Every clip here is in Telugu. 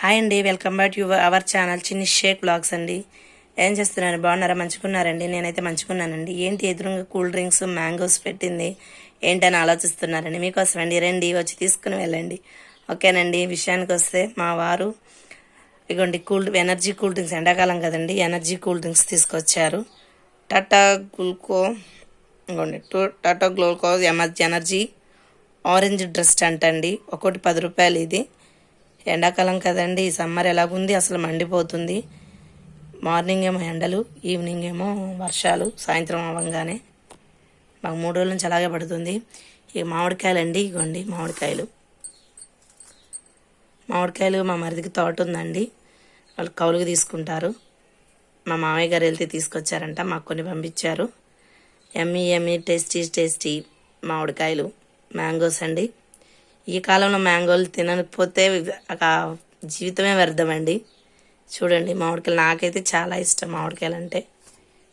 హాయ్ అండి, welcome back to our channel చిన్ని షేక్ బ్లాగ్స్ అండి. ఏం చేస్తున్నారు? బాగున్నారా? మంచుకున్నారండి? నేనైతే మంచుకున్నానండి. ఏంటి ఎదురుగా కూల్ డ్రింక్స్ మ్యాంగోస్ పెట్టింది ఏంటని ఆలోచిస్తున్నారండి. మీకోసం అండి, రండి వచ్చి తీసుకుని వెళ్ళండి. ఓకేనండి. విషయానికి వస్తే మా వారు ఇగోండి ఎనర్జీ కూల్ డ్రింక్స్, ఎండాకాలం కదండి, ఎనర్జీ కూల్ డ్రింక్స్ తీసుకొచ్చారు. టాటా గ్లూకో ఇగోండి టాటా గ్లూకో ఎనర్జీ ఆరెంజ్ డ్రెస్ట్ అంటండి. ఒకటి 10 రూపాయలు. ఇది ఎండాకాలం కదండి, ఈ సమ్మర్ ఎలాగుంది, అసలు మండిపోతుంది. మార్నింగ్ ఏమో ఎండలు, ఈవినింగ్ ఏమో వర్షాలు, సాయంత్రం అవ్వగానే మాకు 3 రోజుల నుంచి అలాగే పడుతుంది. ఈ మామిడికాయలు అండి, ఇగోండి మామిడికాయలు మా మరిదికి తోట ఉందండి, వాళ్ళు కౌలుకు తీసుకుంటారు. మా మామయ్య గారు వెళ్తే తీసుకొచ్చారంట, మాకు కొన్ని పంపించారు. ఎమ్మీ టేస్టీ మామిడికాయలు, మ్యాంగోస్ అండి. ఈ కాలంలో మ్యాంగోలు తినకపోతే జీవితమే వ్యర్థమండి. చూడండి మామిడికాయలు, నాకైతే చాలా ఇష్టం మామిడికాయలు అంటే.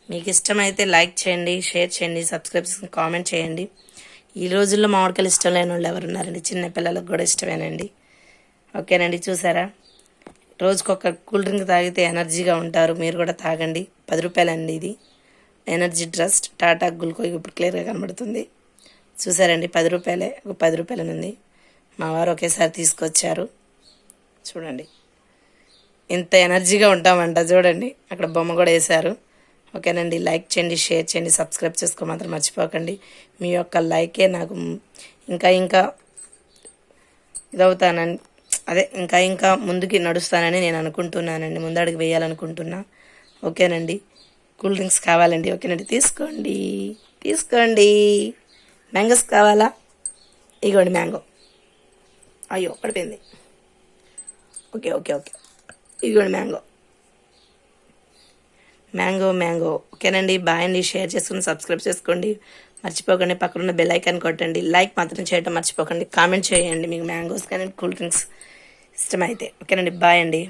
మీకు ఇష్టమైతే లైక్ చేయండి, షేర్ చేయండి, సబ్స్క్రైబ్ చేసుకుని కామెంట్ చేయండి. ఈ రోజుల్లో మామిడికాయలు ఇష్టం లేని వాళ్ళు ఎవరున్నారండి? చిన్న పిల్లలకు కూడా ఇష్టమేనండి. ఓకేనండి. చూసారా, రోజుకొక కూల్ డ్రింక్ తాగితే ఎనర్జీగా ఉంటారు. మీరు కూడా తాగండి. 10 రూపాయలండి ఇది ఎనర్జీ డ్రస్ట్. టాటా గ్లూకో ఇప్పుడు క్లియర్గా కనబడుతుంది. చూసారండి, 10 రూపాయలే, ఒక 10 రూపాయలనుంది. మా వారు ఒకేసారి తీసుకొచ్చారు. చూడండి ఇంత ఎనర్జీగా ఉంటామంట. చూడండి అక్కడ బొమ్మ కూడా వేశారు. ఓకేనండి. లైక్ చేయండి, షేర్ చేయండి, సబ్స్క్రైబ్ చేసుకో మాత్రం మర్చిపోకండి. మీ యొక్క లైకే నాకు ఇంకా ఇదవుతానని, ఇంకా ముందుకి నడుస్తానని నేను అనుకుంటున్నానండి. ముందడుగు వేయాలనుకుంటున్నా. ఓకేనండి. కూల్ డ్రింక్స్ కావాలండి. ఓకేనండి, తీసుకోండి. మ్యాంగోస్ కావాలా? ఇగోండి మ్యాంగో. అయ్యో పడిపోయింది. ఓకే. ఇదిగోండి మ్యాంగో. ఓకేనండి. బాయ్ అండి. షేర్ చేసుకుని సబ్స్క్రైబ్ చేసుకోండి మర్చిపోకండి. పక్కనున్న బెల్ ఐకాన్ కొట్టండి. లైక్ మాత్రం చేయడం మర్చిపోకండి. కామెంట్ చేయండి మీకు మ్యాంగోస్ కానీ కూల్ డ్రింక్స్ ఇష్టమైతే. ఓకేనండి. బాయ్ అండి.